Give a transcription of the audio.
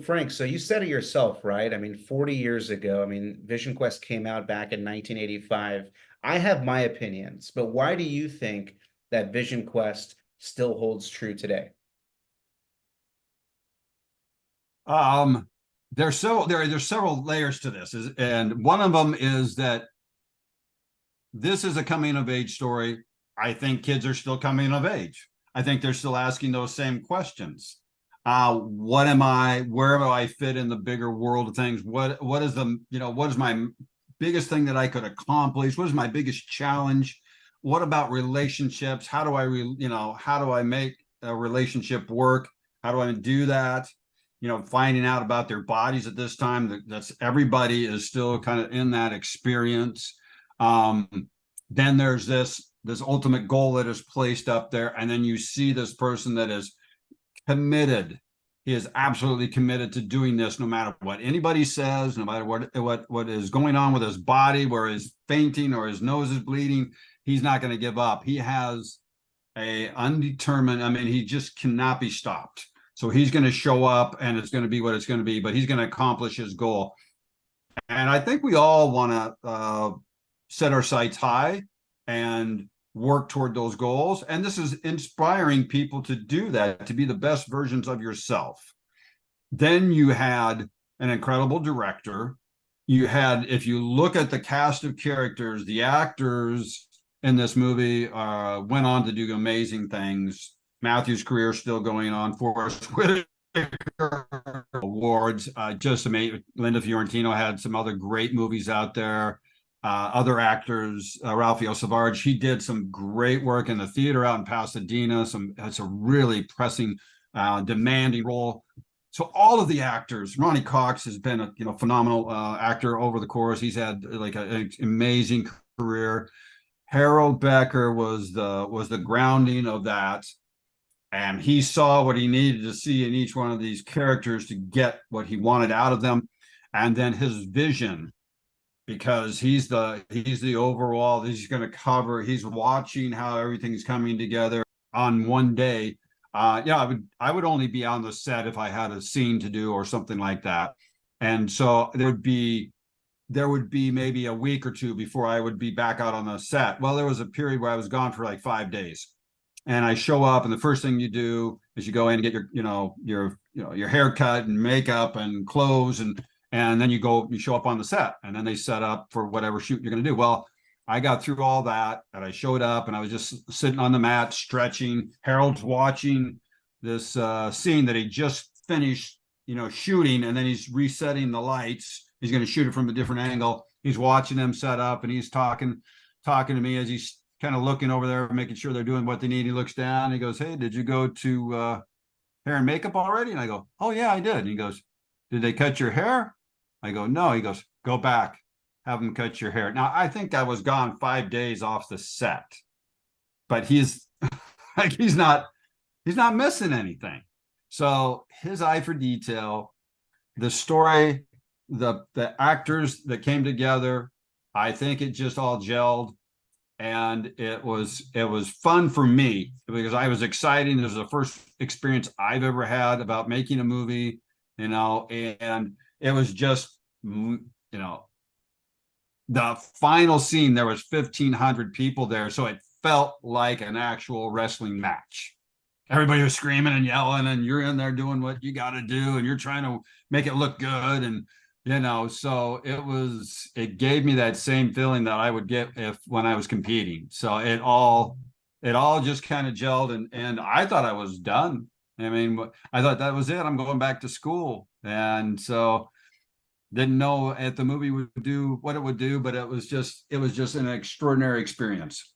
Frank, so you said it yourself, right? I mean, 40 years ago, I mean, Vision Quest came out back in 1985. I have my opinions, but why do you think that Vision Quest still holds true today? Um, there's several layers to this, and one of them is that this is a coming of age story. I think kids are still coming of age. I think they're still asking those same questions. What am I? Where do I fit in the bigger world of things? What is the what is my biggest thing that I could accomplish? What is my biggest challenge? What about relationships? How do how do I make a relationship work? How do I do that? Finding out about their bodies at this time. That's everybody is still kind of in that experience. Um, then there's this ultimate goal that is placed up there, and then you see this person that is committed. He is absolutely committed to doing this, no matter what anybody says, no matter what is going on with his body, where he's fainting or his nose is bleeding. He's not going to give up. He has a undetermined. I mean, he just cannot be stopped. So he's going to show up, and it's going to be what it's going to be. But he's going to accomplish his goal. And I think we all want to set our sights high and work toward those goals. And this is inspiring people to do that, to be the best versions of yourself. Then you had an incredible director. You had, if you look at the cast of characters, the actors in this movie went on to do amazing things. Matthew's career is still going on. Forrest Whitaker awards, just amazing. Linda Fiorentino had some other great movies out there. Other actors, Ralphio Savage, he did some great work in the theater out in Pasadena. It's a really pressing, demanding role. So all of the actors, Ronny Cox has been a phenomenal actor over the course. He's had like an amazing career. Harold Becker was the grounding of that, and he saw what he needed to see in each one of these characters to get what he wanted out of them, and then his vision, because he's the overall. He's going to cover. He's watching how everything's coming together on one day. Yeah, I would only be on the set if I had a scene to do or something like that, and so there would be maybe a week or two before I would be back out on the set. Well, there was a period where I was gone for like 5 days, and I show up, and the first thing you do is you go in and get your haircut and makeup and clothes, and then you show up on the set, and then they set up for whatever shoot you're going to do. Well, I got through all that, and I showed up, and I was just sitting on the mat stretching. Harold's watching this scene that he just finished shooting, and then he's resetting the lights. He's going to shoot it from a different angle. He's watching them set up, and he's talking to me as he's kind of looking over there, making sure they're doing what they need. He looks down, and he goes, "Hey, did you go to hair and makeup already?" And I go, "Oh yeah, I did." And he goes, "Did they cut your hair?" I go, "No." He goes, "Go back, have them cut your hair." Now, I think I was gone 5 days off the set, but he's like, he's not missing anything. So his eye for detail, the story, the actors that came together, I think it just all gelled, and it was fun for me because I was excited. It was the first experience I've ever had about making a movie, and it was just the final scene. There was 1,500 people there, so it felt like an actual wrestling match. Everybody was screaming and yelling, and you're in there doing what you got to do, and you're trying to make it look good, and so it gave me that same feeling that I would get when I was competing. So it all just kind of gelled, and I thought I was done. I mean, I thought that was it. I'm going back to school, and so didn't know if the movie would do what it would do, but it was just an extraordinary experience.